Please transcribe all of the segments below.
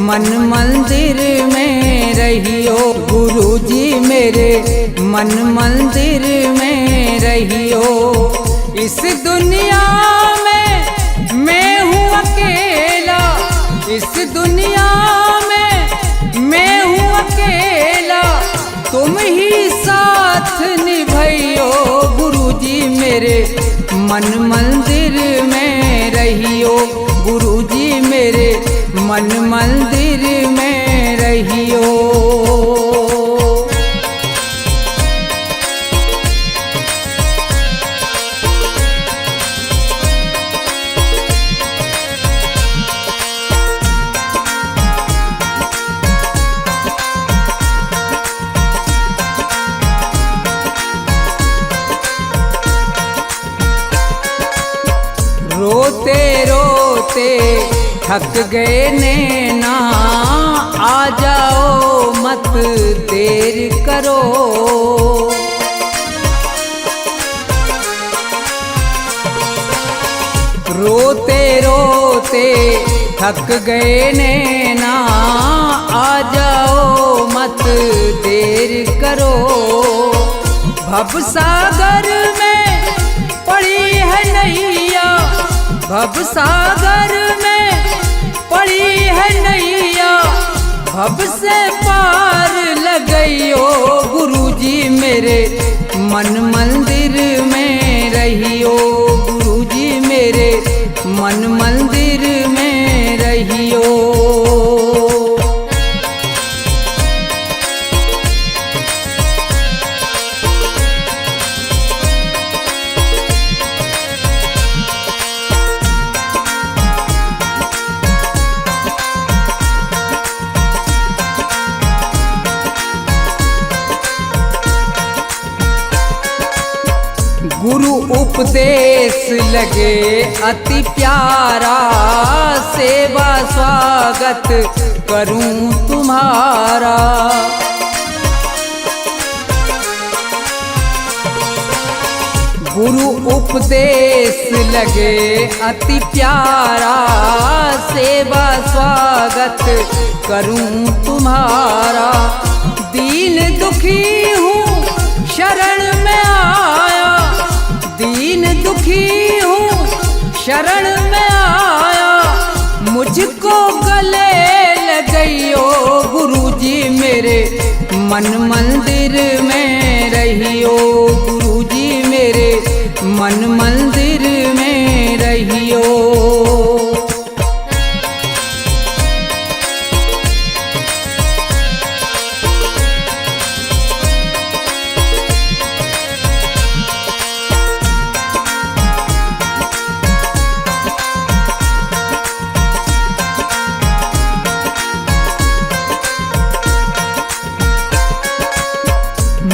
मन मंदिर में रहियो। गुरुजी मेरे मन मंदिर में रहियो। इस दुनिया में मैं हूँ अकेला, इस दुनिया में मैं हूँ अकेला, तुम ही साथ निभाइयो। गुरुजी मेरे मन मंदिर में रहियो। गुरुजी मेरे मन मंदिर में रहियो। रोते रोते थक गए नैना, आ जाओ मत देर करो। रोते रोते थक गए नैना, आ जाओ मत देर करो। भवसागर में पड़ी है नैया, भवसागर में पड़ी है नैया, भव से पार लगइयो। गुरुजी मेरे मन मंदिर में रहियो। गुरुजी मेरे मन मंदिर में रहियो। गुरु उपदेश लगे अति प्यारा, सेवा स्वागत करूं तुम्हारा। गुरु उपदेश लगे अति प्यारा, सेवा स्वागत करूं तुम्हारा। दीन दुखी हूँ शरण में आया, दीन दुखी हूँ शरण में आया, मुझको गले लगइयो। गुरुजी मेरे मन मंदिर में रहियो। गुरुजी मेरे मन मंदिर में रहियो।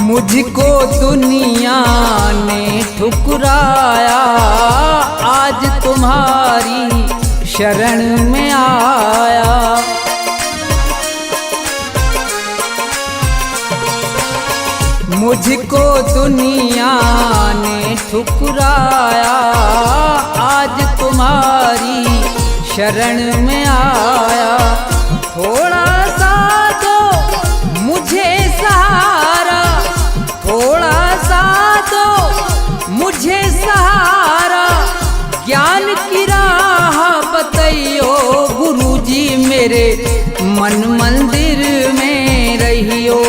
मुझको दुनिया ने ठुकराया, आज तुम्हारी शरण में आया। मुझको दुनिया ने ठुकराया, आज तुम्हारी शरण में आया। थोड़ा सा दो मुझे सहारा, थोड़ा सा दो मुझे सहारा, ज्ञान की राह बताइयो। गुरुजी मेरे मन मंदिर में रहियो।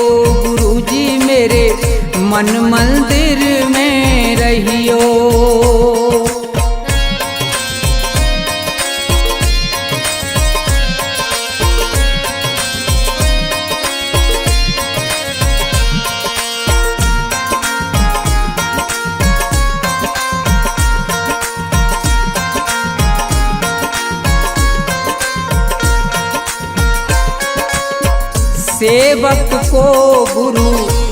गुरुजी मेरे मन मंदिर में रहियो। सेवक को गुरु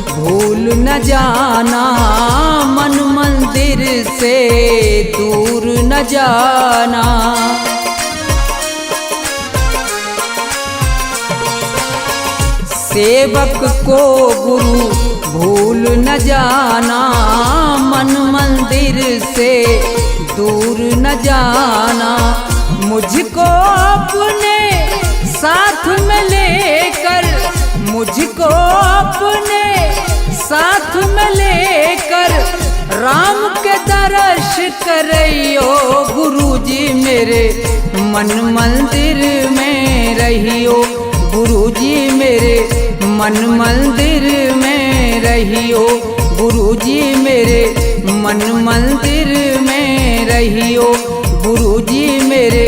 भूल न जाना, मन मंदिर से दूर न जाना। सेवक को गुरु भूल न जाना, मन मंदिर से दूर न जाना। मुझको अपने साथ साथ में लेकर मुझको अपने साथ में लेकर राम के दर्श करियो गुरुजी मेरे मन मंदिर में रहियो गुरुजी मेरे मन मंदिर में रहियो गुरुजी मेरे मन मंदिर में रहियो गुरुजी मेरे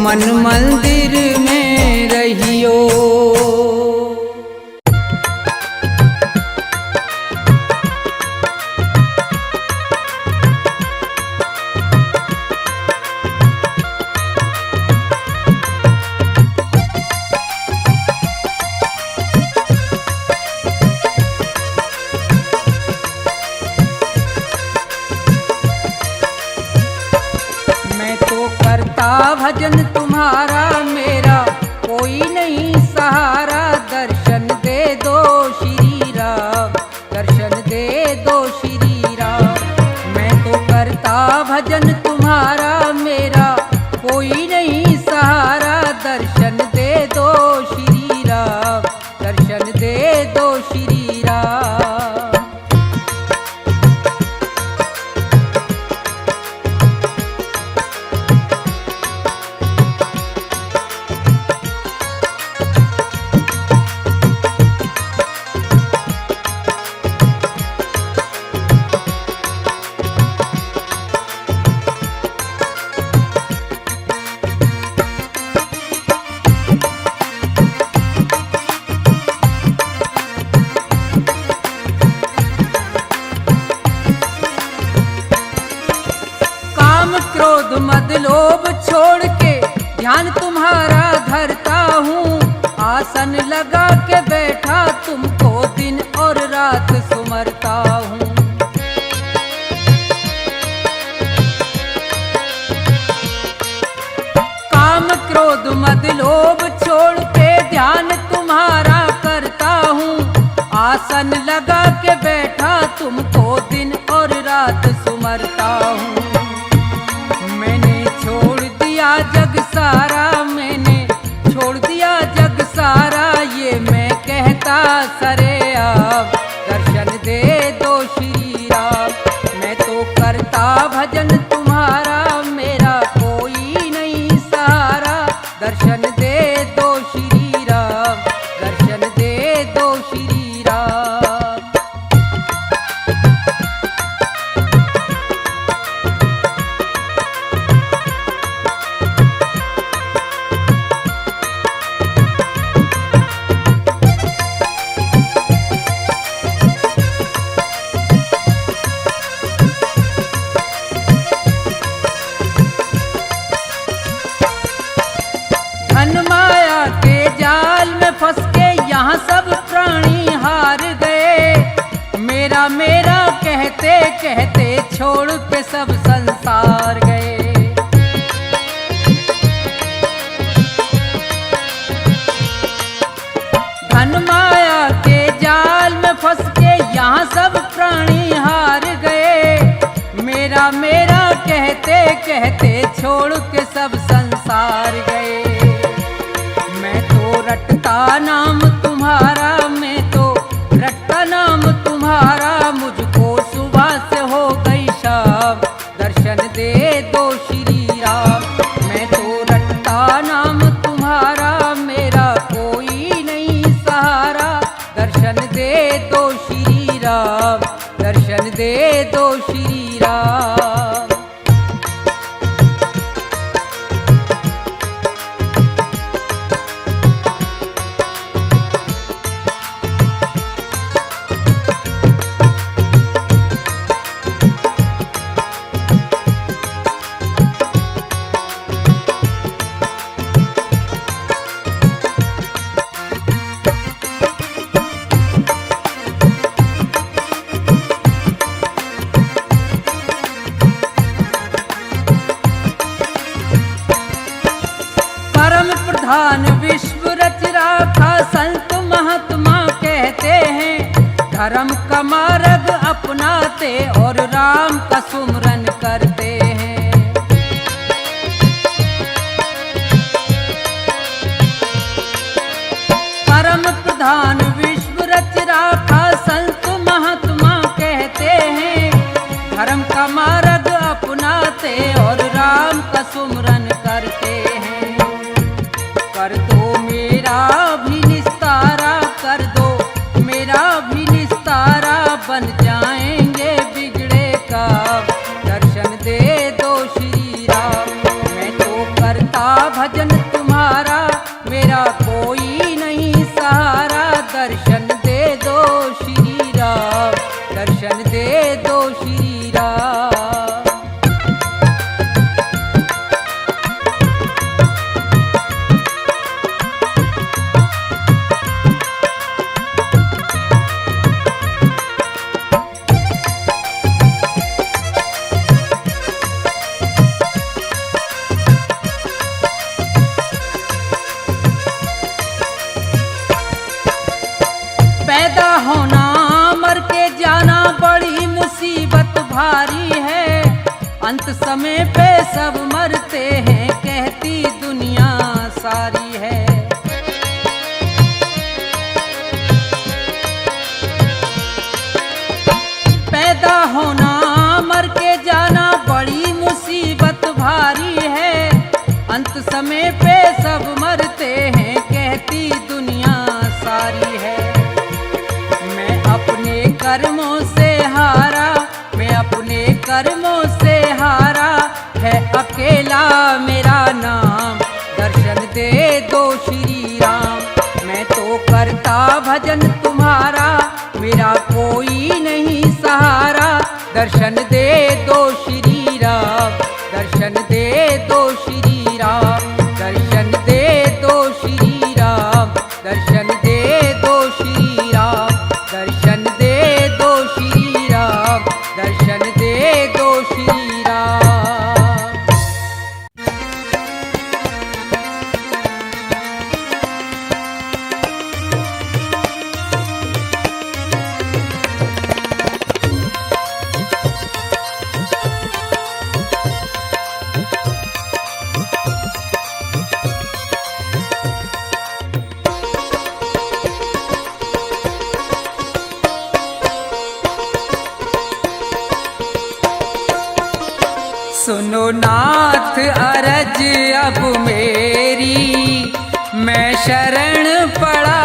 मन मंदिर में रहियो। भजन तुम्हारा मेरा कोई नहीं सहारा, दर्शन दे दो श्री राम, दर्शन दे दो श्री राम। मैं तो करता भजन तुम्हारा मेरा कोई नहीं सहारा, दर्शन दे दो श्री राम, दर्शन दे दो श्री राम। क्रोध मद लोभ छोड़ के ध्यान तुम्हारा धरता हूँ, आसन लगा के बैठा तुमको दिन और रात सुमरता हूँ। काम क्रोध मद लोभ छोड़ के ध्यान तुम्हारा करता हूँ, आसन लगा के बैठा तुमको दिन और रात सुमरता हूँ। छोड़ दिया जग सारा, मैंने छोड़ दिया जग सारा, ये मैं कहता सरेआम, दर्शन दे दो श्री राम। मैं तो करता भजन तुम्हारा मेरा कोई नहीं सहारा, दर्शन दे दो श्री राम, दर्शन दे दो श्री राम। फंस के यहाँ सब प्राणी हार गए, मेरा मेरा कहते कहते छोड़ के सब संसार गए। धन माया के जाल में फंस के यहाँ सब प्राणी हार गए, मेरा मेरा कहते कहते छोड़ के सब संसार गए। मैं तो रटता नाम तुम्हारा, मैं तो रटता नाम तुम्हारा, मुझको सुबह से हो गई शाम, दर्शन दे दो श्री राम। मैं तो रटता नाम तुम्हारा मेरा कोई नहीं सहारा, दर्शन दे दो श्री राम, दर्शन दे दो श्री राम। प्रधान विश्व रच राखा संत महात्मा कहते हैं, धर्म का मार्ग अपनाते और राम का सुमरन करते हैं। समाधान विश्व रच राखा संत महात्मा कहते हैं। धर्म का मार्ग अपनाते और राम का सुमरन करते हैं। कर दो मेरा भी निस्तारा, कर दो मेरा भी निस्तारा, बन जाएंगे बिगड़े काम, दर्शन दे दो श्री राम। मैं तो करता भजन तुम्हारा, मेरा कोई नहीं सहारा, दर्शन दे दो श्री राम, दर्शन दे दो श्री राम। पैदा होना मर के जाना बड़ी मुसीबत भारी है। अंत समय पे सब मरते हैं कहती दुनिया सारी है। पैदा होना मर के जाना बड़ी मुसीबत भारी है। अंत समय पे सब मरते हैं कहती दुनिया सारी है। अपने कर्मों से हारा, मैं अपने कर्मों से हारा, है अकेला मेरा नाम, दर्शन दे दो श्री राम। मैं तो करता भजन तुम्हारा, मेरा कोई नहीं सहारा, दर्शन दे दो श्री राम, दर्शन दे दो श्री राम, दर्शन दे दो श्री राम, दर्शन दे दो श्री राम, दर्शन दे दो श्री राम, दर्शन दे दो श्री राम। सुनो नाथ अरज अब मेरी, मैं शरण पड़ा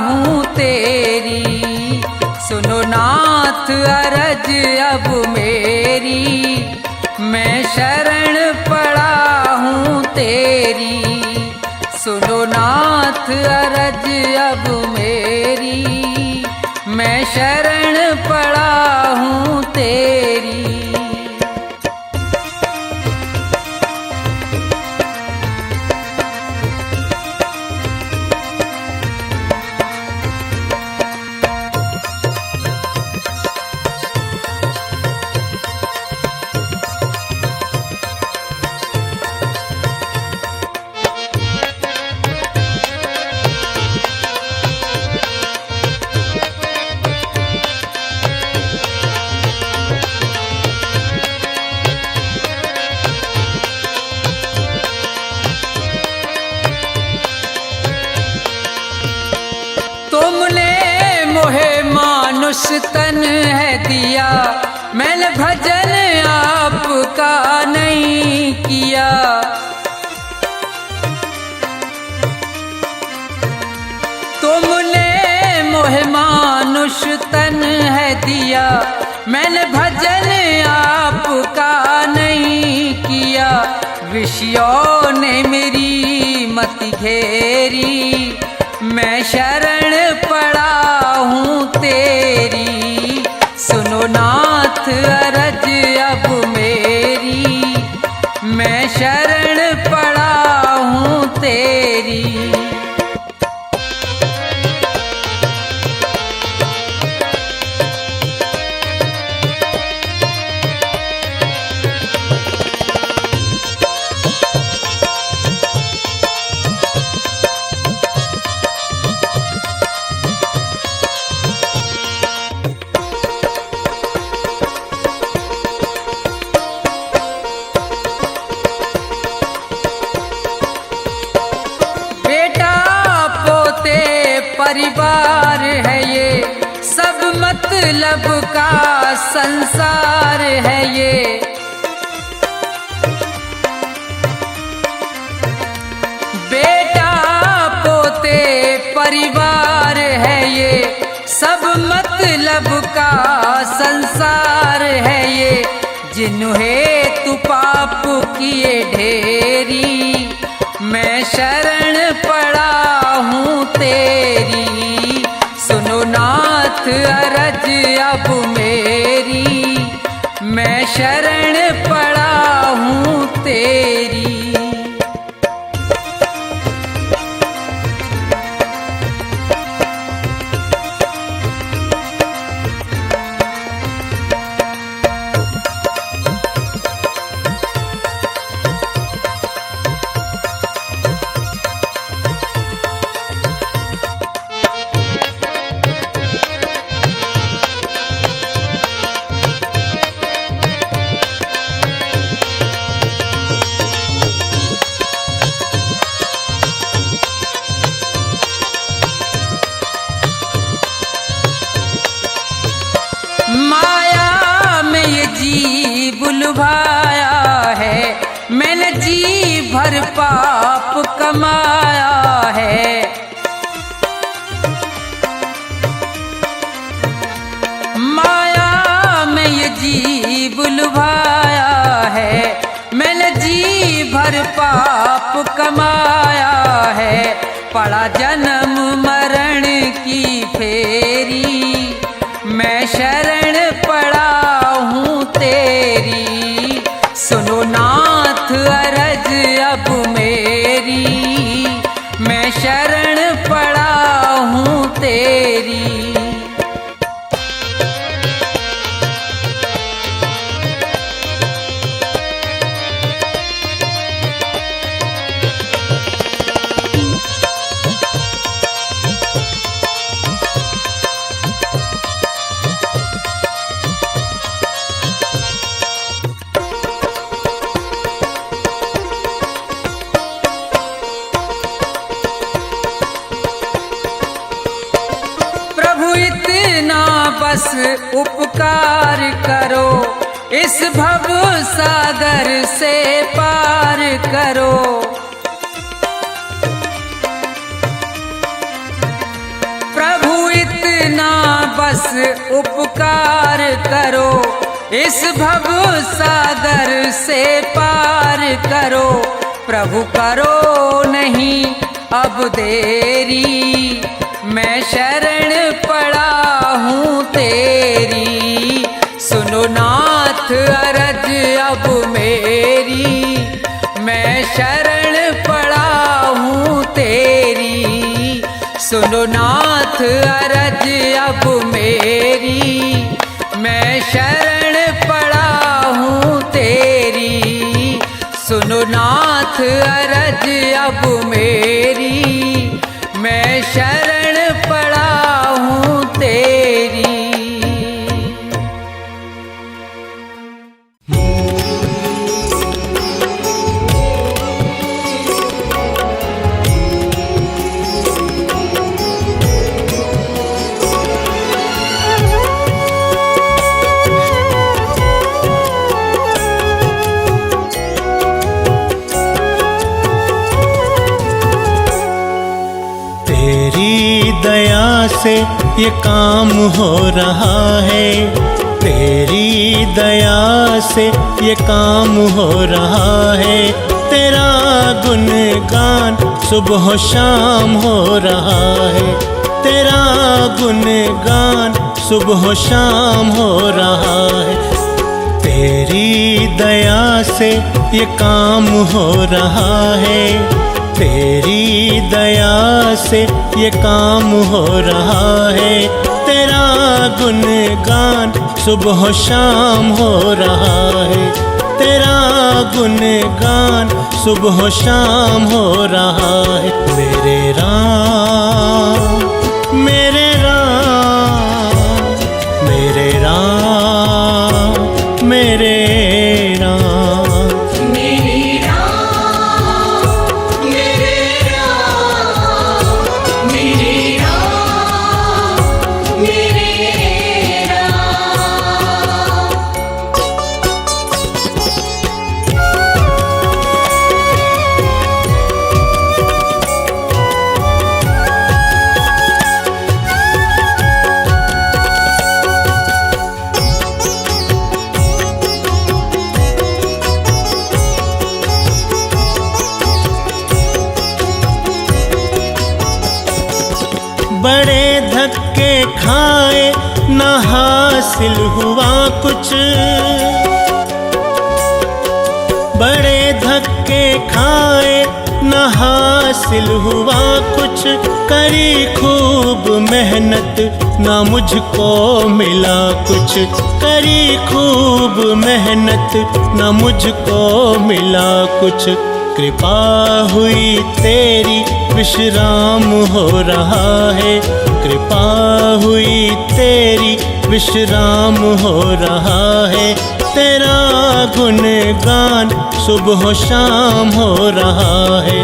हूँ तेरी। सुनो नाथ अरज अब मेरी, मैं शरण पड़ा हूँ तेरी। सुनो नाथ अरज अब मेरी, मैं शरण पड़ा हूँ तेरी। मानुष तन है दिया, मैंने भजन आपका नहीं किया। तुमने मोहे मानुष तन है दिया, मैंने भजन आपका नहीं किया। विषयों ने मेरी मति घेरी, मैं शरण पड़ा हूँ तेरी। सुनो नाथ अरज अब मेरी, मैं शरण पड़ा हूँ तेरी। परिवार है ये, सब मतलब का संसार है ये। बेटा पोते परिवार है ये, सब मतलब का संसार है ये। जिन्हें तू पाप किए ढेरी, मैं शरण पड़ा हूँ तेरी। सुनो नाथ अरज अब मेरी, मैं शरण पड़ा हूँ तेरी। माया में ये जी बुलवाया है, मैंने जी भर पाप कमाया है। माया में ये जी बुलवाया है, मैंने जी भर पाप कमाया है। पड़ा जन्म मरण की फेरी, मैं शरण पड़ा हूँ तेरी। सुनो नाथ अरज अब मेरी, मैं शरण पड़ा हूँ तेरी। बस उपकार करो, इस भव सागर से पार करो। प्रभु इतना बस उपकार करो, इस भव सागर से पार करो। प्रभु करो नहीं अब देरी, मैं शरण पड़ा हूँ तेरी। सुनो नाथ अरज अब मेरी, मैं शरण पड़ा हूँ तेरी। सुनो नाथ अरज अब मेरी, मैं शरण पड़ा हूँ तेरी। सुनो नाथ अरज अब मेरी, मैं शरण पड़ा हूँ तेरी। दया से ये काम हो रहा है, तेरी दया से ये काम हो रहा है। तेरा गुणगान सुबह शाम हो रहा है, तेरा गुणगान सुबह शाम हो रहा है। तेरी दया से ये काम हो रहा है, तेरी दया से ये काम हो रहा है। तेरा गुणगान सुबह शाम हो रहा है, तेरा गुणगान सुबह शाम हो रहा है। मेरे राम मेरे राम मेरे राम मेरे खाए न हासिल हुआ कुछ, बड़े धक्के खाए न हासिल हुआ कुछ, करी खूब मेहनत ना मुझको मिला कुछ, करी खूब मेहनत ना मुझको मिला कुछ। कृपा हुई तेरी विश्राम हो रहा है, कृपा हुई तेरी विश्राम हो रहा है, तेरा गुणगान सुबह शाम हो रहा है,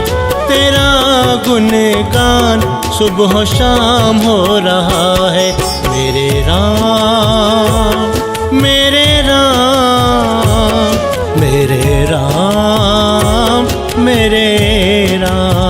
तेरा गुणगान सुबह शाम हो रहा है। मेरे राम मेरे राम मेरे राम मेरे राम।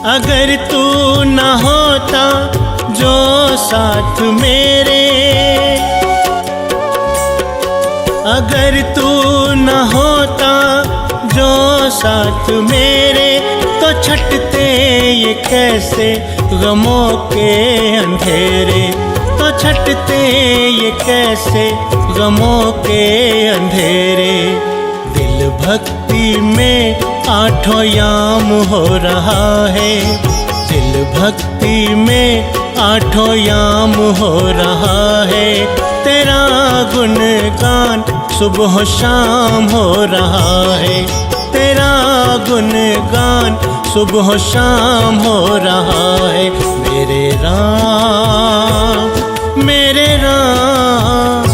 अगर तू न होता जो साथ मेरे, अगर तू न होता जो साथ मेरे, तो छटते ये कैसे गमों के अंधेरे, तो छटते ये कैसे गमों के अंधेरे। दिल भक्ति में आठों याम हो रहा है, दिल भक्ति में आठों याम हो रहा है, तेरा गुणगान सुबह शाम हो रहा है, तेरा गुणगान सुबह शाम हो रहा है। मेरे राम मेरे राम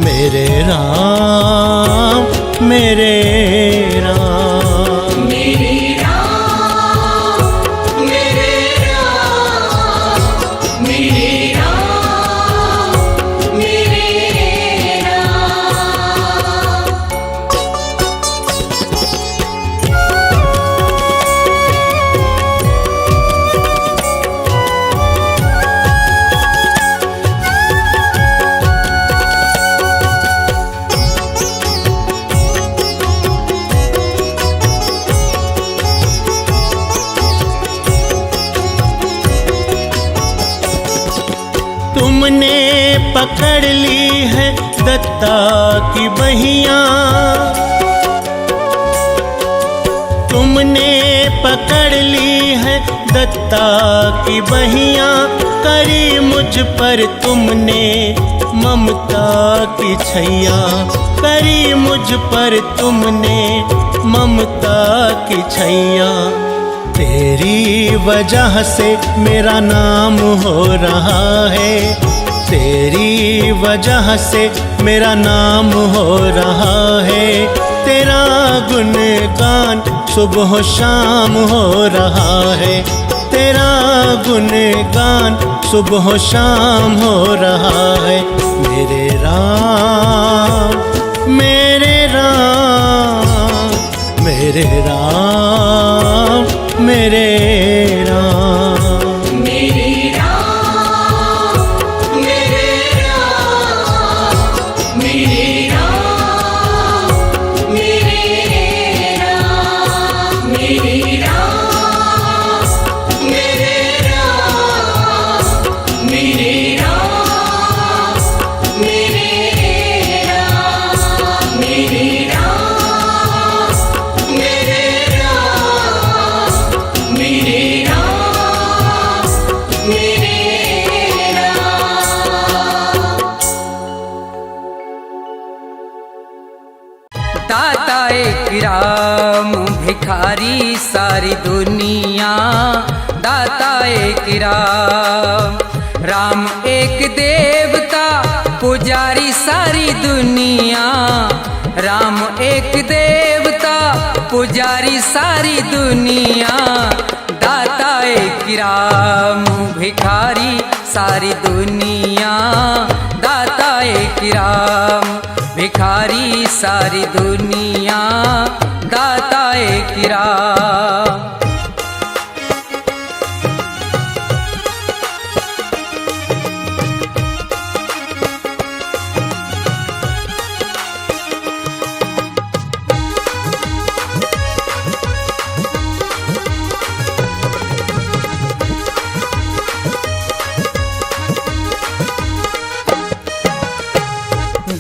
मेरे राम मेरे राम। तुमने पकड़ ली है दत्ता की बहियां, तुमने पकड़ ली है दत्ता की बहियां, करी मुझ पर तुमने ममता की छैया, करी मुझ पर तुमने ममता की छैया। तेरी वजह से मेरा नाम हो रहा है, तेरी वजह से मेरा नाम हो रहा है, तेरा गुणगान सुबह शाम हो रहा है, तेरा गुणगान सुबह शाम हो रहा है। मेरे राम मेरे राम मेरे राम मेरे राम। दाता एक राम भिखारी सारी दुनिया, दाता एक राम, राम एक देवता पुजारी सारी दुनिया, राम एक देवता पुजारी सारी दुनिया। दाता किराम भिखारी सारी दुनिया, दाता किराम भिखारी सारी दुनिया, दाता किराम।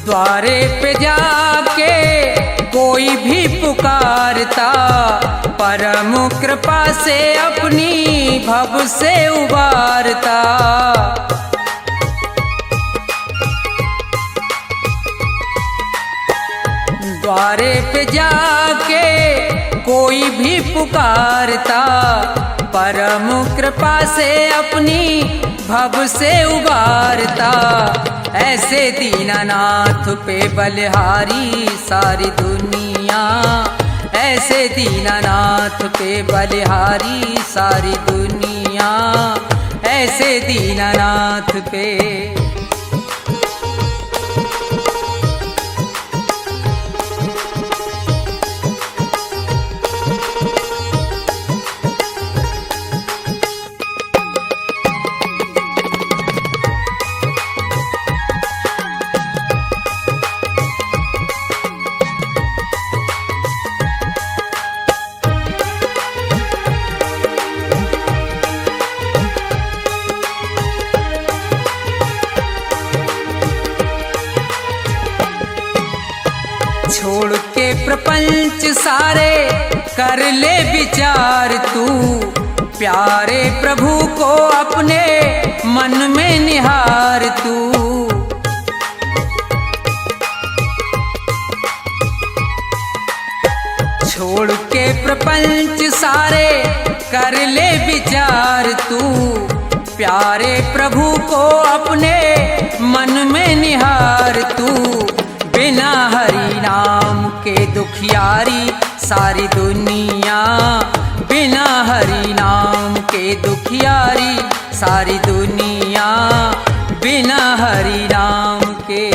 द्वारे पे जाके कोई भी पुकारता, परम कृपा से अपनी भव से उबारता। द्वारे पे जाके कोई भी पुकारता, परम कृपा से अपनी भव से उबारता। ऐसे दीनानाथ पे बलिहारी सारी दुनिया, ऐसे दीनानाथ पे बलिहारी सारी दुनिया, ऐसे दीनानाथ पे। छोड़ के प्रपंच सारे कर ले विचार तू, प्यारे प्रभु को अपने मन में निहार तू। छोड़ के प्रपंच सारे कर ले विचार तू, प्यारे प्रभु को अपने मन में निहार तू। बिना हरि नाम के दुखियारी सारी दुनिया, बिना हरि नाम के दुखियारी सारी दुनिया, बिना हरि नाम के।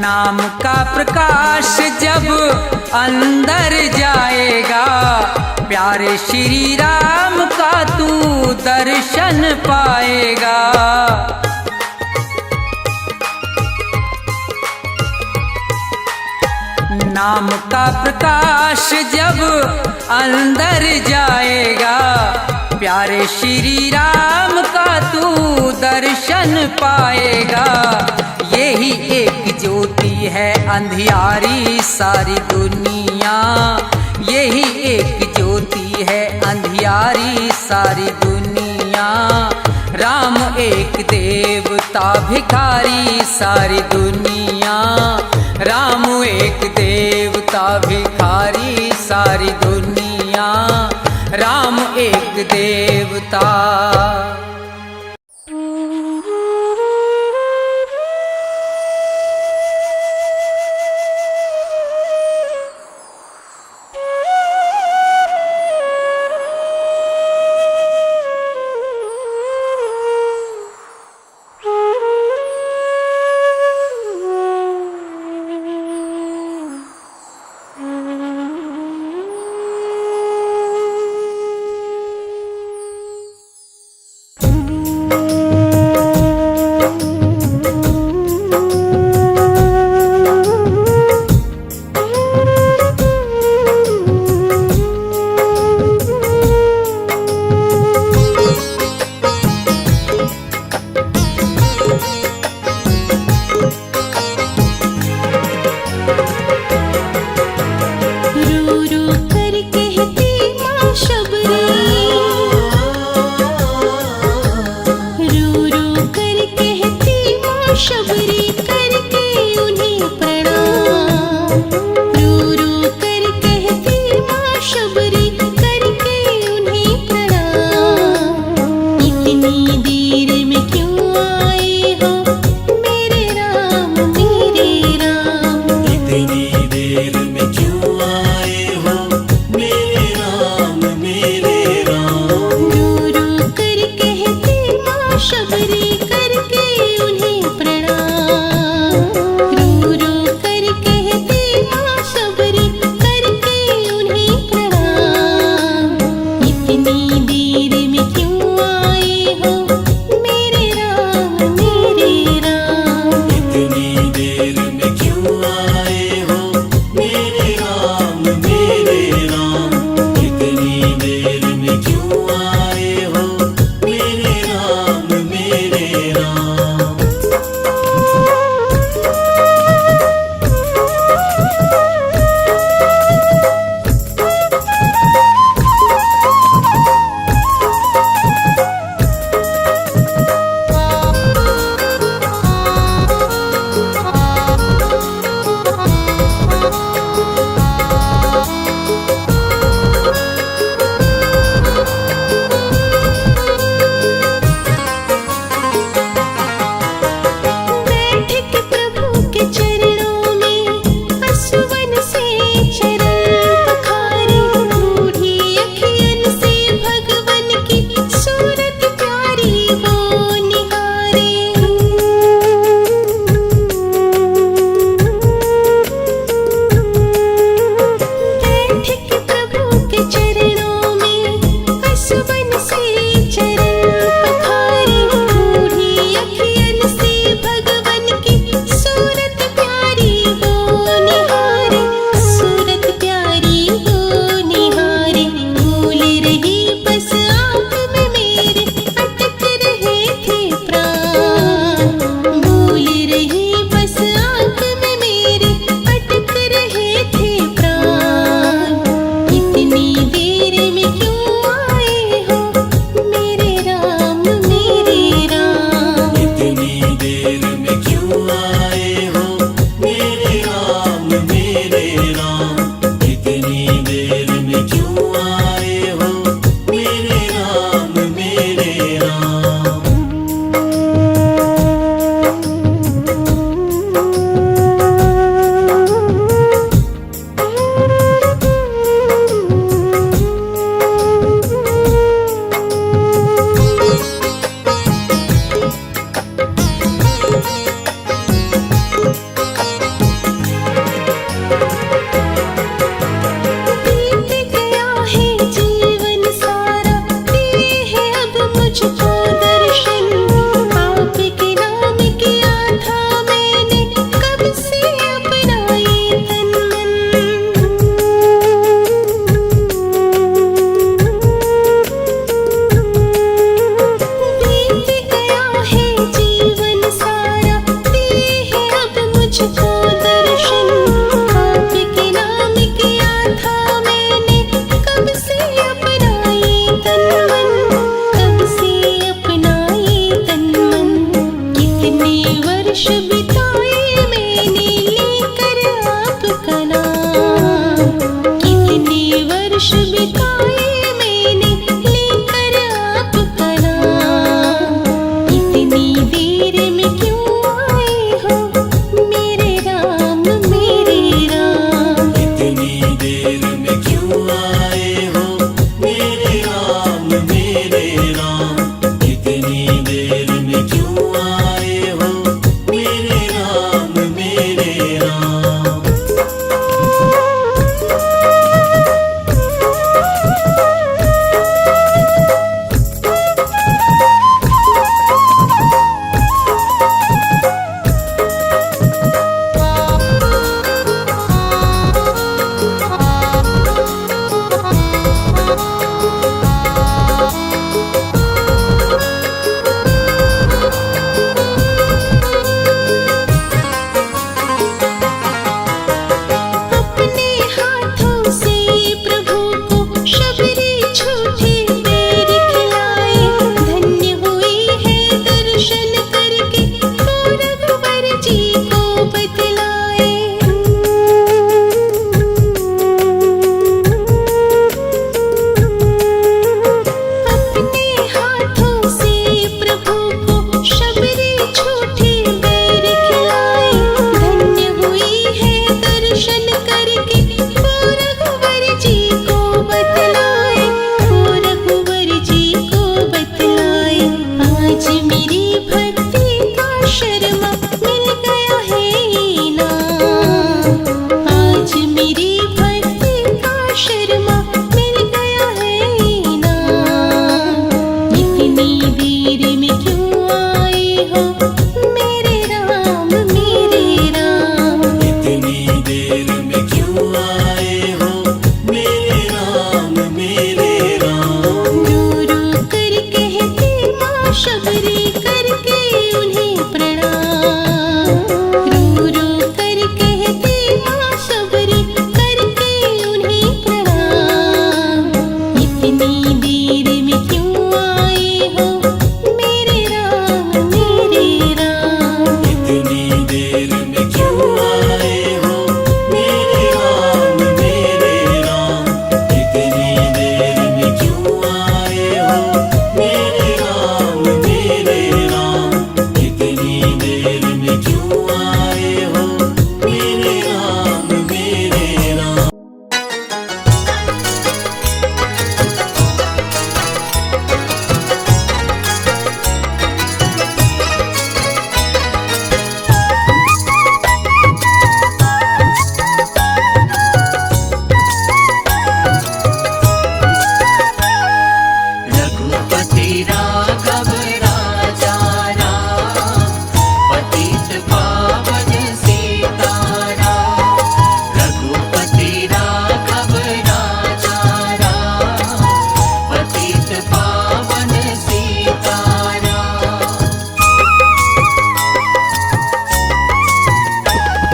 नाम का प्रकाश जब अंदर जाएगा, प्यारे श्री राम का तू दर्शन पाएगा। नाम का प्रकाश जब अंदर जाएगा, प्यारे श्री राम का तू दर्शन पाएगा। यही एक ज्योति है अंधियारी सारी दुनिया, यही एक ज्योति है अंधियारी सारी दुनिया। राम एक देवता भिखारी सारी दुनिया, राम एक देवता भिखारी सारी दुनिया, राम एक देवता।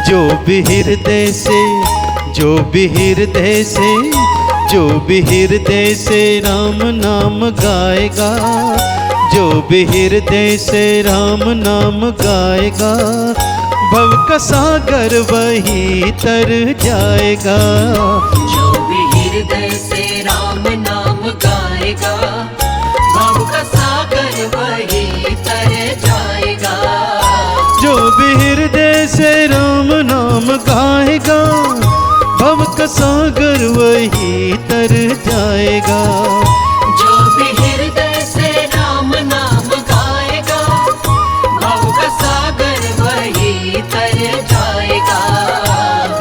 जो भी हृदय से, जो भी हृदय से, जो भी हृदय से राम नाम गाएगा, जो भी हृदय से राम नाम गाएगा, भव का सागर वही तर जाएगा। जो भी हृदय से राम नाम गाएगा, भव का सागर वही तर जाएगा। जो भी हृदय से राम नाम गाएगा, भव का सागर वही तर जाएगा। जो भी हृदय से राम नाम गाएगा, भव का सागर वही तर जाएगा।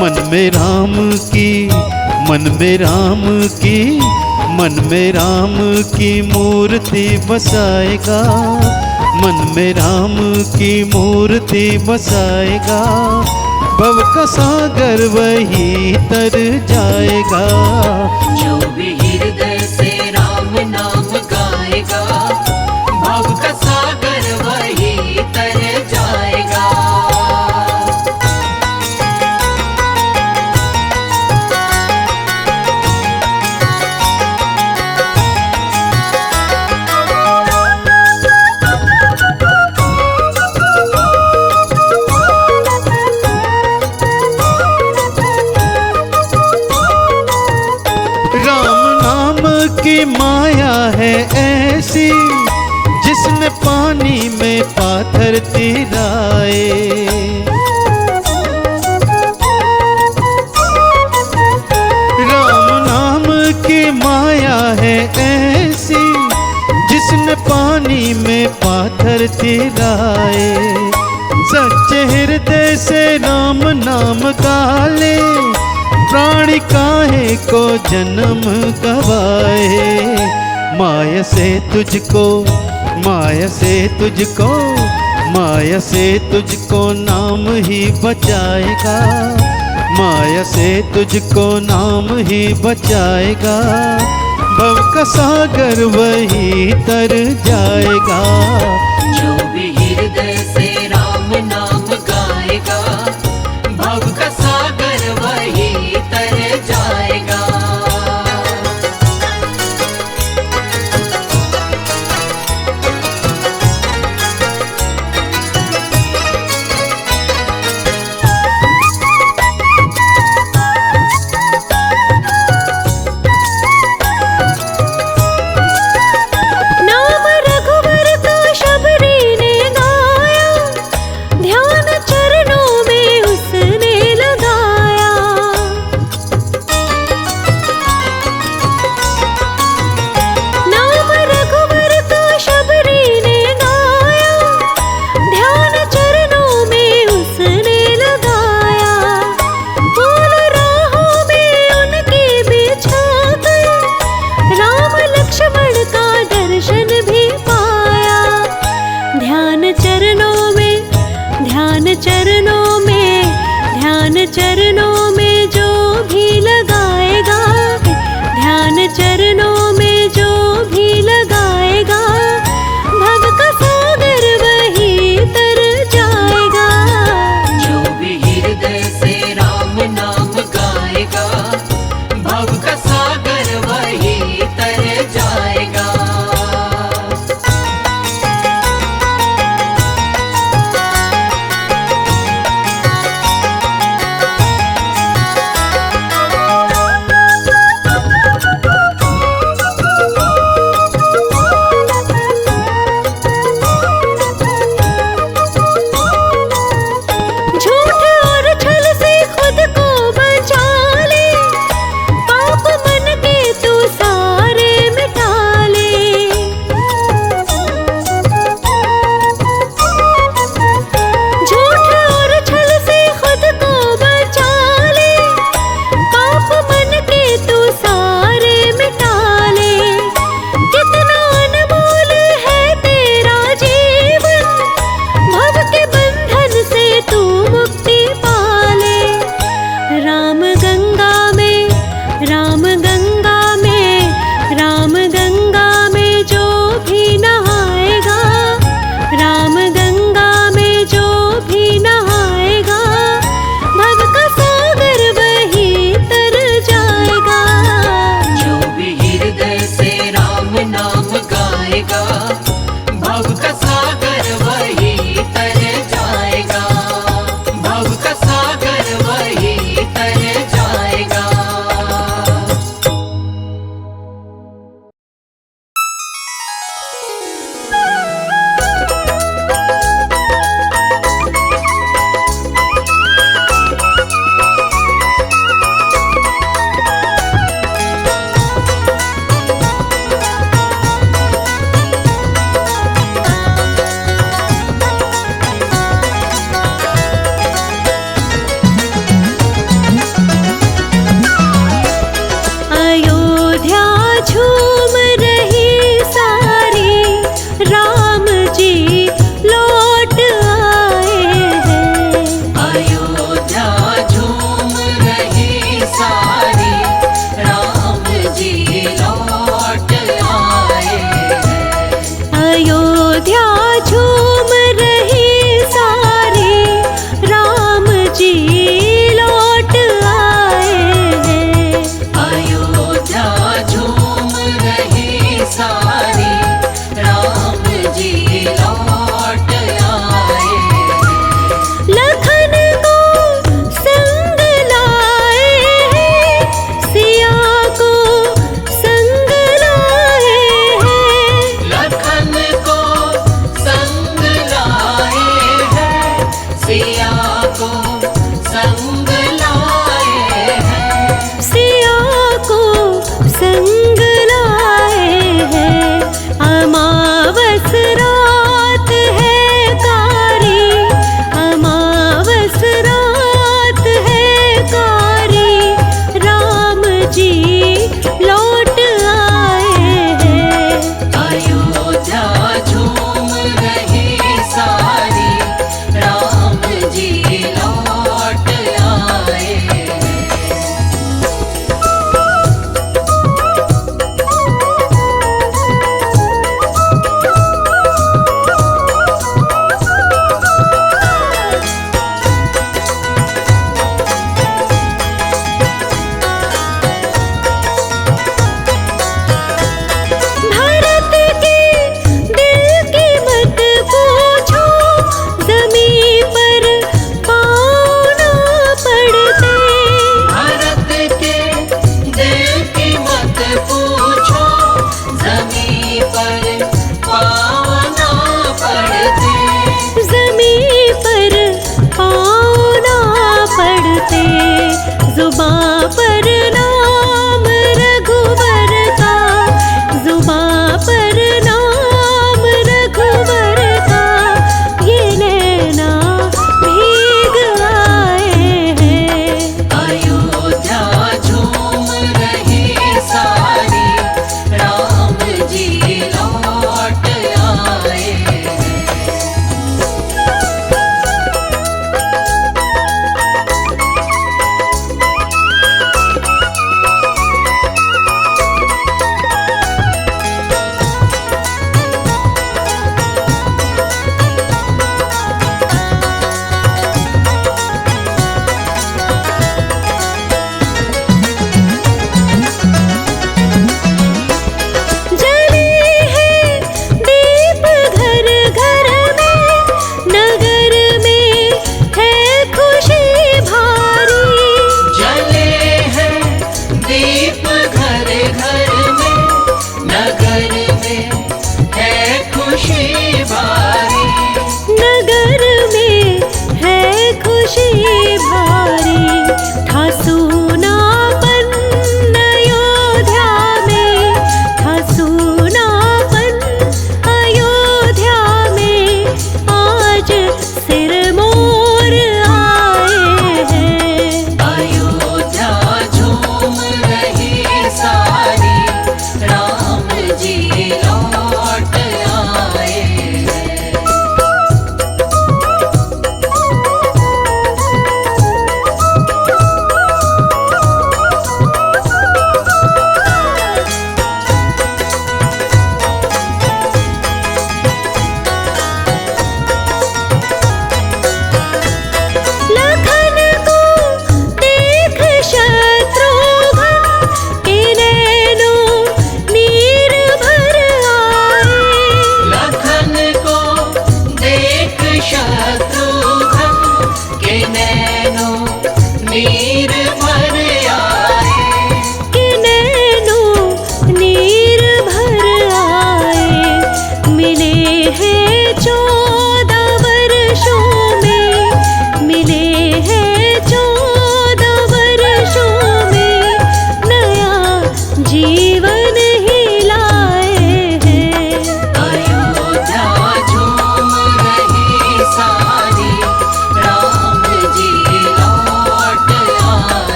मन में राम की, मन में राम की, मन में राम की मूर्ति बसाएगा, मन में राम की मूर्ति बसाएगा, भव का सागर वही तर जाएगा। जो भी हृदय से राम नाम गाएगा, भव का सागर वही तर जाएगा। की माया है ऐसी, जिसने पानी में पाथर तिराए। राम नाम की माया है ऐसी, जिसने पानी में पाथर तिराए। सच्चे हृदय से राम नाम गाले, प्राणी काहे को जन्म गवाए। माया से तुझको, माया से तुझको, माया से तुझको नाम ही बचाएगा, माया से तुझको नाम ही बचाएगा, भव का सागर वही तर जाएगा। जो भी हृदय से राम नाम गाएगा, भव का सागर वही तर जाएगा। चरणों में जो भी लगाएगा, ध्यान चरणों में जो भी लगाएगा, भव का सागर वही तर जाएगा। जो भी हृदय से राम नाम गाएगा, भव का सागर वही तर जाएगा।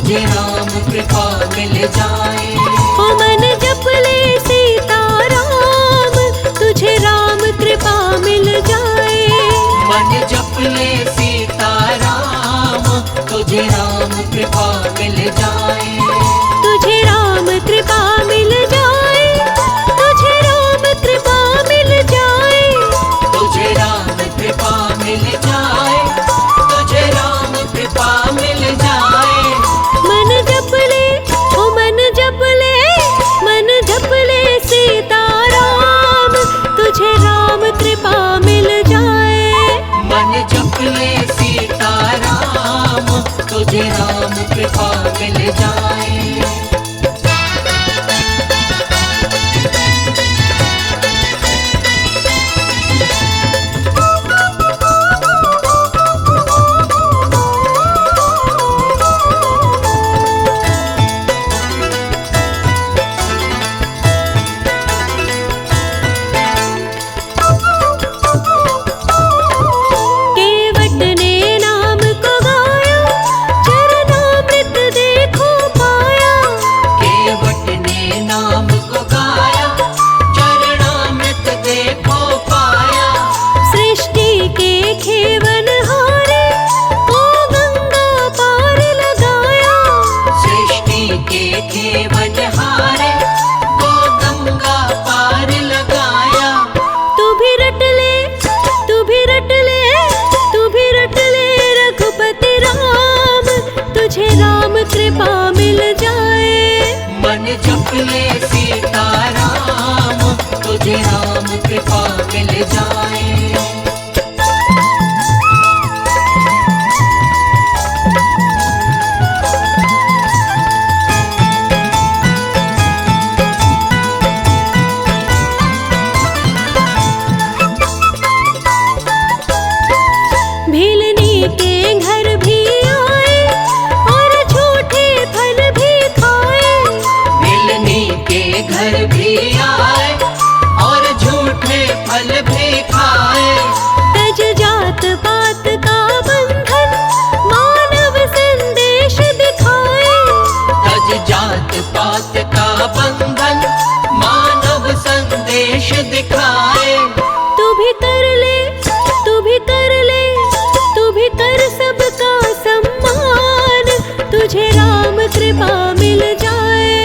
तुझे राम कृपा मिल जाए। ओ मन जप ले सीताराम, तुझे राम कृपा मिल जाए। मन जप ले सीताराम, तुझे राम कृपा मिल जाए। तुझे राम कृपा मिल जाए, तुझे राम कृपा मिल जाए। तुझे राम कृपा मिल जाए, तुझे राम कृपा मिल जाए। मन जप ले, ओ मन जप ले, मन जप ले सीताराम, तुझे राम कृपा मिल जाए। मन जप ले सीताराम, तुझे राम कृपा मिल जाए। केवट ने नाम को गाया, चरणामृत देखो पाया। केवट ने नाम को गाया, चरणामृत देखो पाया। सृष्टि के खेवन हारे, ओ गंगा पार लगाया। सृष्टि के खेवन हारे, वो गंगा पार लगाया। तू भी रट ले, तू भी रट ले, तू भी रट ले रघुपति राम, तुझे राम कृपा मिल जाए। मन जप ले सीताराम, तुझे राम कृपा मिल जाए। भीलनी के घर भी आए, और झूठे फल भी खाए। मिलनी के घर भी आए, और झूठे फल भी खाए। तज जात पात का बंधन, मानव संदेश दिखाए। तज जात पात का बंधन, मानव संदेश दिखाए। तू भी कर ले, तू भी कर ले, तू भी कर सबका सम्मान, तुझे राम कृपा मिल जाए।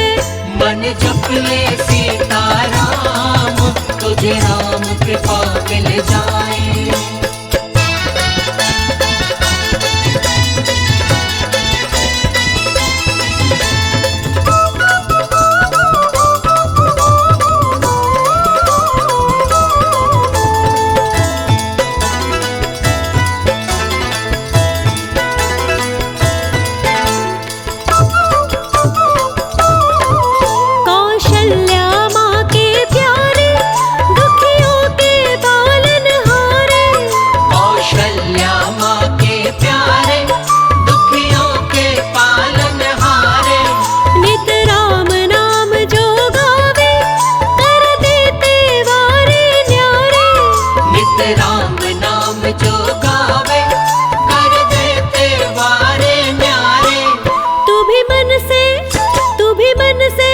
मन जप ले सीताराम, तुझे राम कृपा मिल जाए। कौशल्या माँ के प्यारे, दुखियों के पालनहारे। कौशल्या माँ के प्यारे, दुखियों के पालनहारे। नित राम नाम जो गावे, कर देते वारे न्यारे। नित राम नाम जो गावे, कर देते वारे न्यारे। तू भी मन से, तू भी मन से,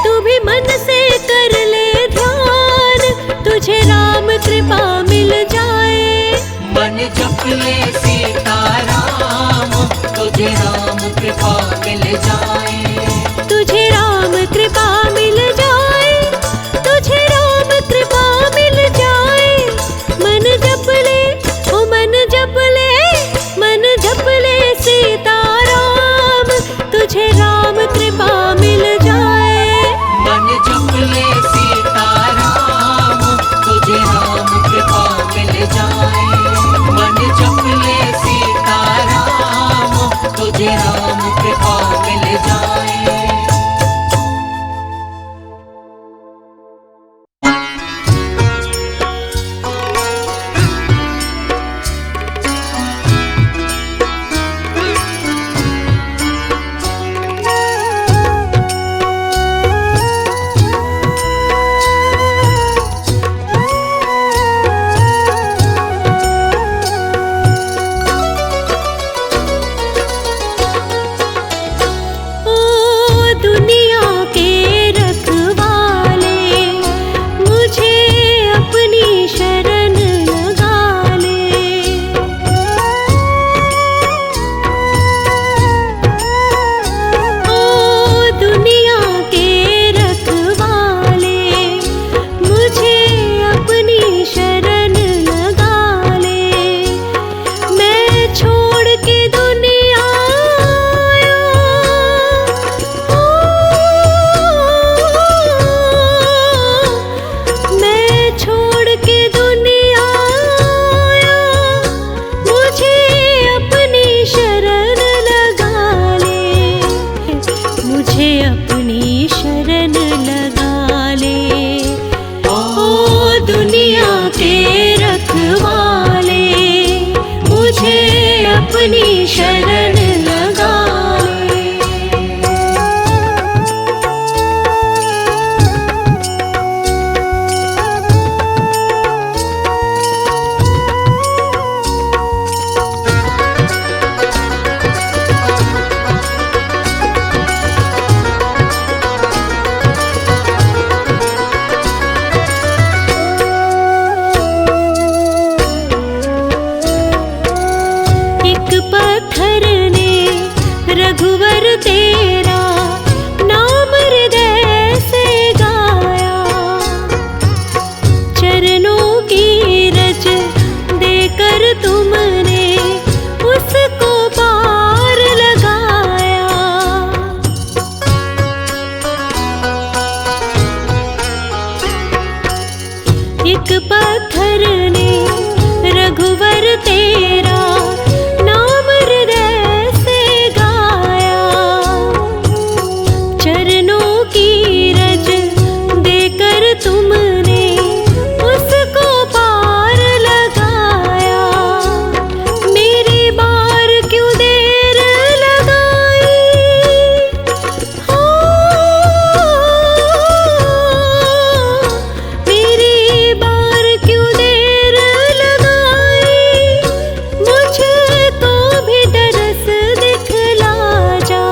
तू भी मन से कर ले ध्यान, तुझे राम कृपा मिल जाए। मन जप ले सीताराम, तुझे राम कृपा मिल जाए। तुझे राम कृपा मिल जाए, तुझे राम कृपा मिल जाए। मन जप ले, ओ मन जप ले, मन जप ले सीताराम, तुझे राम कृपा मिल जाए। मन जप ले सीताराम, तुझे राम कृपा मिल जाए। मन जप ले सीताराम, तुझे राम कृपा मिल जाए। मुझे अपनी शरण लगा ले। ओ दुनिया के रखवाले, मुझे अपनी शरण लगा ले। एक पत्थर ने रघुवर तेरा नाम हृदय से गाया, चरणों की रज देकर तुमने उसको पार लगाया। एक पत्थर ने रघुवर तेरा नाम हृदय से गाया, चरणों की रज देकर तुमने उसको पार लगाया। मेरी बार क्यों देर लगाई, हो मेरी बार क्यों देर लगाई, मुझको भी दरस दिखला जा,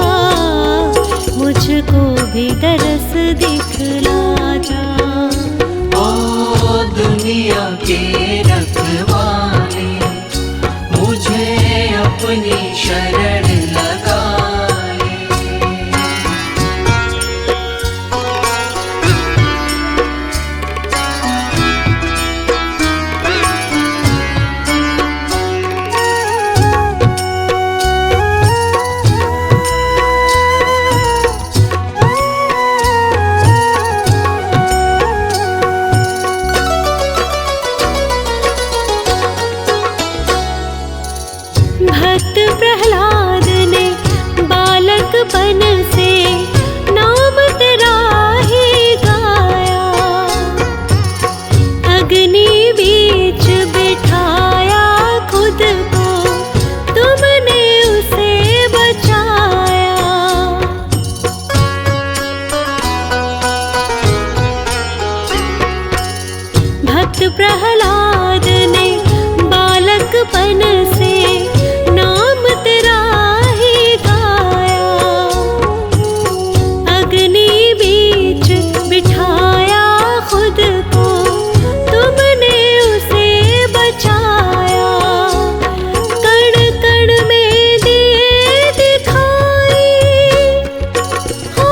मुझको भी दरस दिखला जा। ओ दुनिया के रखवाले, मुझे अपनी शरण लगा ले। भक्त प्रहलाद ने बालकपन से नाम तेरा ही गाया, अग्नि बीच बिठाया खुद को तुमने उसे बचाया। भक्त प्रहलाद ने बालकपन से नाम तेरा ही गाया, अग्नि बीच बिठाया खुद को तुमने उसे बचाया। कण कण में दिए दिखाई, हो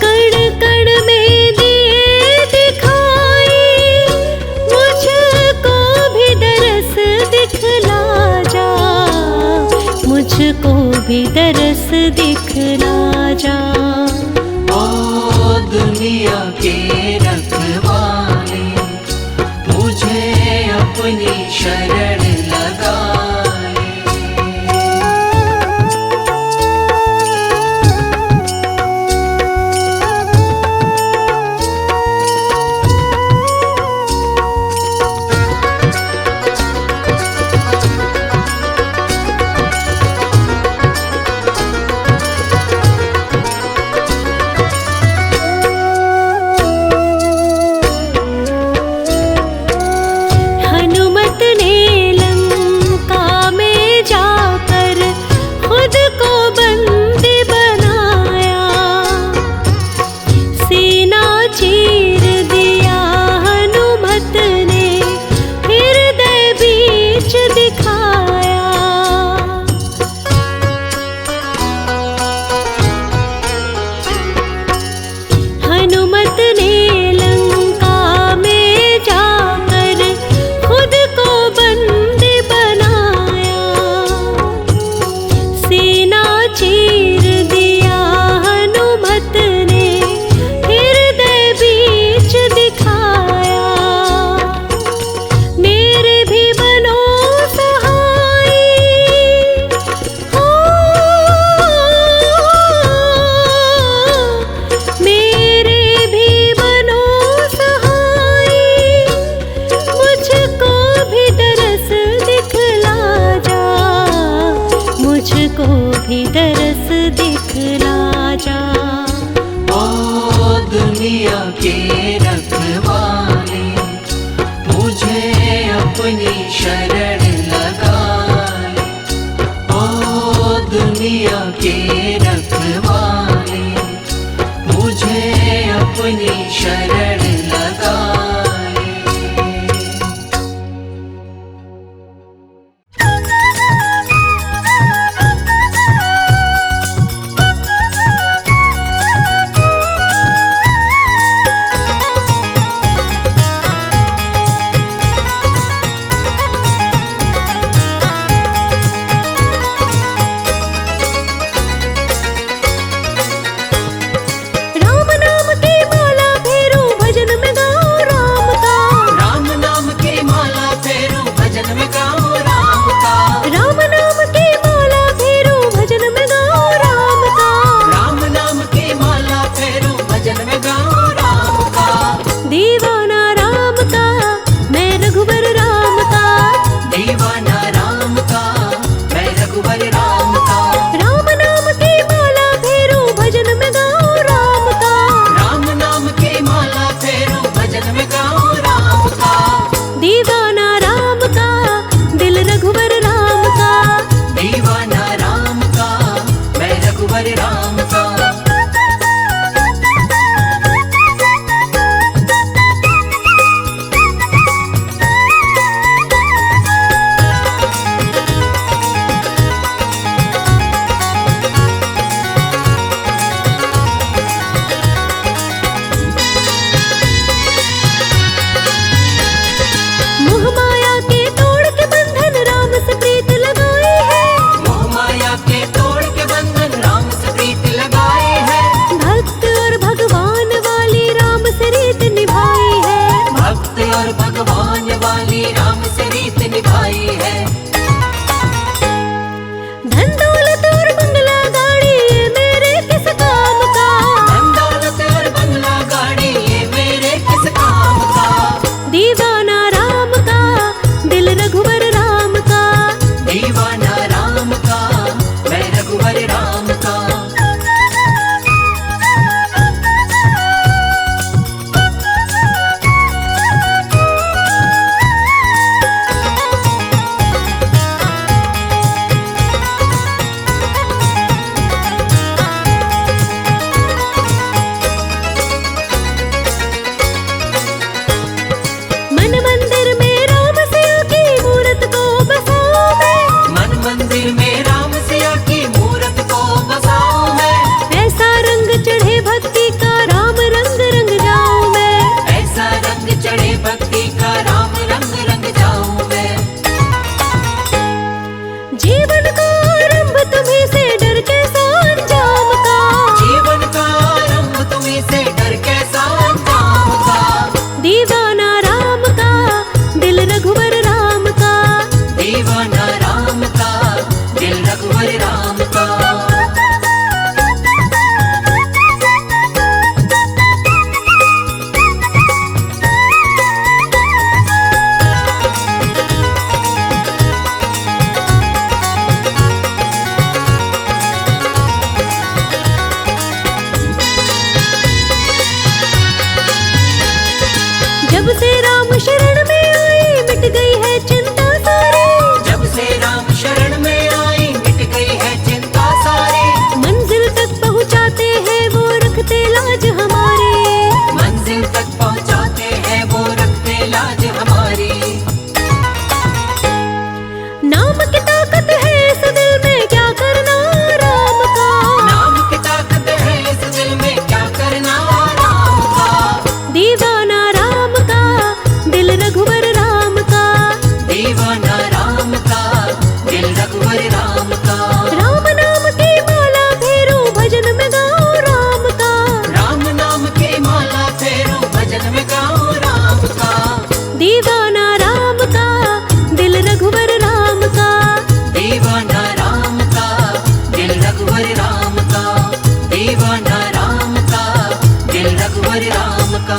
कण कण में दिए दिखाई, मुझको भी दरस दिखला जा, मुझको भी दरस दिखला जा। ओ दुनिया के रखवाले, मुझे अपनी शरण लगा ले। हनुमत ने लंका मुझको भी दरस दिखला जा। ओ दुनिया के रखवाले, मुझे अपनी शरण लगा ले। ओ दुनिया के रखवाले, मुझे अपनी शरण लगा ले। राम नाम की माला फेरूं भजन में गाऊं राम का। राम नाम की माला फेरूं भजन में गाऊं राम का। राम नाम की माला फेरूं भजन में गाऊं राम का। राम नाम की माला फेरूं भजन में गाऊं राम का। दीवाना राम का मैं रघुवर राम का। दीवाना राम का मैं रघुवर राम का। राम नाम की माला फेरूं भजन में गाऊं राम का। राम नाम की माला फेरूं भजन में गाऊं राम का। दीवाना राम का दिल रघुवर राम का। दीवाना राम का मैं रघुवर राम का। मोह माया के तोड़ के बंधन राम से प्रीत लगाई है। मोह माया के तोड़ के बंधन राम से प्रीत लगाए हैं। भक्त और भगवान वाली राम से रीत निभाई है। भक्त और भगवान वाली राम से रीत निभाई है। धन दौलत और बंगला गाड़ी ये मेरे किस काम का। धन दौलत और बंगला गाड़ी ये मेरे किस काम का। दीवाना राम का दिल रघुवर राम का। दीवाना राम का मैं रघुवर राम का। मन मंदिर में राम सिया की मूरत को बसाऊं मैं। मन मंदिर में राम सिया की मूरत को बसाऊं मैं। ऐसा रंग चढ़े भक्ति का राम रंग रंग जाऊं मैं। ऐसा रंग चढ़े भक्ति का राम रंग रंग जाऊं मैं। जीवन का आरंभ तुम्हीं से डर कैसा अंजाम का। जीवन का आरंभ तुम्हीं से डर कैसा अंजाम का। दीवाना राम का दिल रघुवर राम का। दीवाना राम का दिल रघुवर राम का। जब से राम शरण में आई मिट गई है चिंता सारी। जब से राम शरण में आई मिट गई है चिंता सारी। मंजिल तक पहुंचाते हैं वो रखते लाज हमारी। मंजिल तक पहुंचाते हैं वो रखते लाज हमारी। नाम की ताकत है इस दिल में क्या करना राम का। नाम की ताकत है इस दिल में क्या करना राम का। दीवाना राम का दिल रघुवर राम का। दीवाना राम का दिल रघुवर राम का। राम नाम की माला फेरूं भजन में गाऊं राम का। राम नाम की माला फेरूं भजन में गाऊं राम का। दीवाना राम का दिल रघुवर राम का। दीवाना राम का दिल रघुवर राम का। दीवाना राम का दिल रघुवर राम का।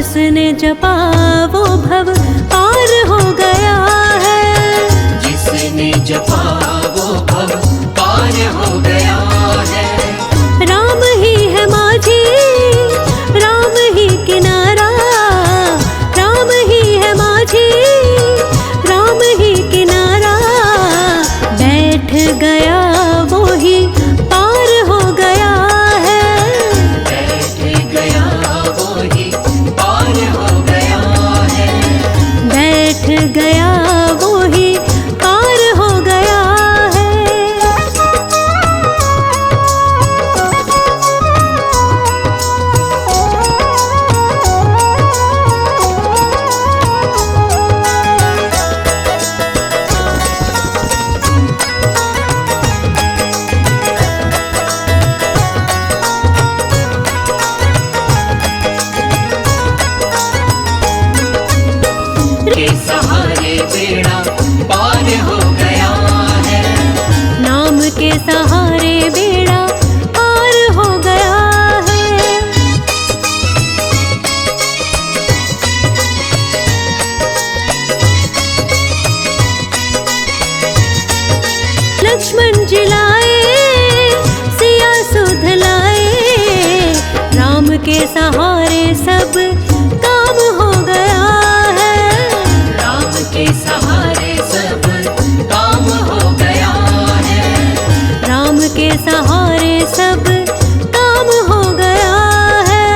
जिसने जपा वो भव पार हो गया है। जिसने जपा वो भव पार हो गया है। राम ही है माझी, राम ही किनारा, राम ही है माझी, राम ही किनारा। बैठ गया वो ही पार हो गया है। बैठ गया वो ही पार हो गया है। बैठ गया वो ही पार हो गया है। के सहारे बेड़ा पार हो गया है। नाम के सहारे बेड़ा पार हो गया है। लक्ष्मण जी लाए सिया सुध लाए, राम के सहारे सब काम हो गया है। राम के सहारे सब काम हो गया है। राम के सहारे सब काम हो गया है।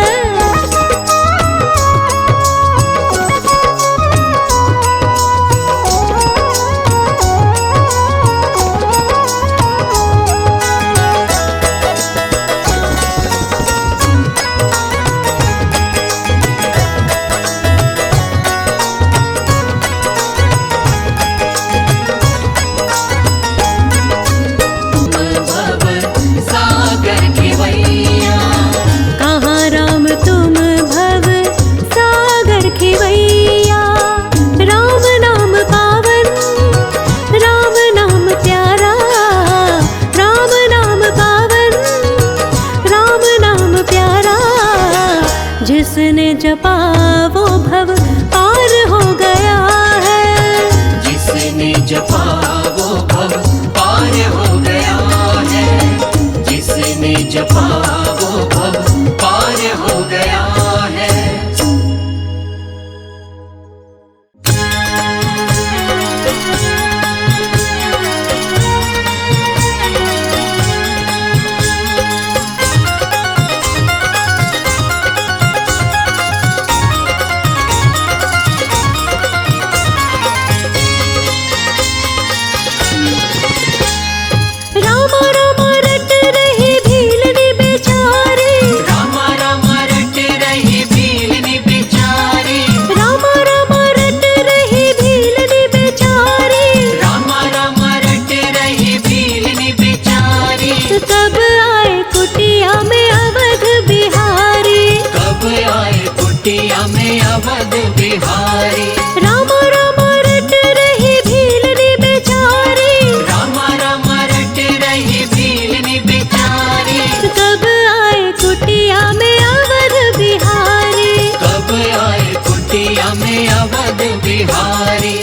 भव सागर खिवैया। कहाँ राम तुम भव सागर खिवैया। राम नाम पावन, राम नाम प्यारा, राम नाम पावन, राम नाम प्यारा। जिसने जपा वो भव पार हो गया है। जिसने जपा वो भव पार हो गया है। जिसने जपा वो भव पार हो गया है। रामा रामा रट रही भीलनी बेचारी। रामा रामा रट रही भीलनी बेचारी। रामा रामा रट रही भीलनी बेचारी। रामा रामा रट रही भीलनी बेचारी। कब आए कुटिया में अवध बिहारी। कब आए कुटिया में अवध बिहारी। रामा रामा रट रही भीलनी बेचारी। रामा रामा रट रही भीलनी बेचारी। कब आए कुटिया में अवध बिहारी। कब आए कुटिया में अवध बिहारी।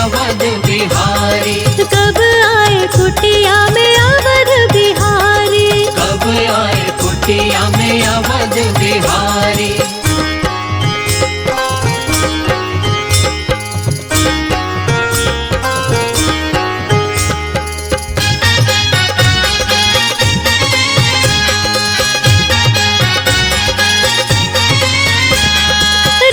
अवध बिहारी। कब आए कुटिया में अवध बिहारी। कब आए कुटिया में अवध बिहारी।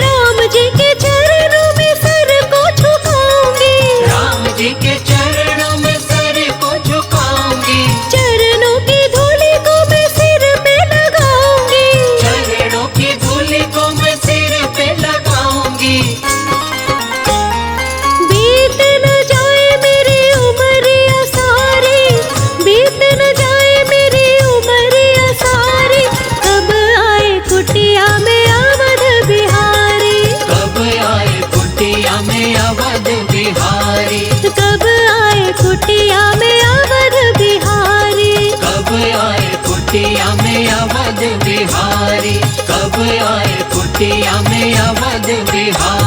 राम जी के चरणों में सर को झुकाऊंगी। राम जी के चरणों में सर को झुकाऊंगी। चरणों की धूलि को मैं सिर पे लगाऊंगी। चरणों की धूलि को मैं सिर पे लगाऊंगी। बीत न जाए मेरी उमरिया सारी। बीत न जाए मेरी उमरिया सारी। कब आए कुटिया में अवध बिहारी। कब आए कुटिया में अवध बिहारी। कब आए कुटिया में अवध बिहारी। कब आए कुटिया में अवध बिहारी। कब आए कुटिया में अवध बिहारी।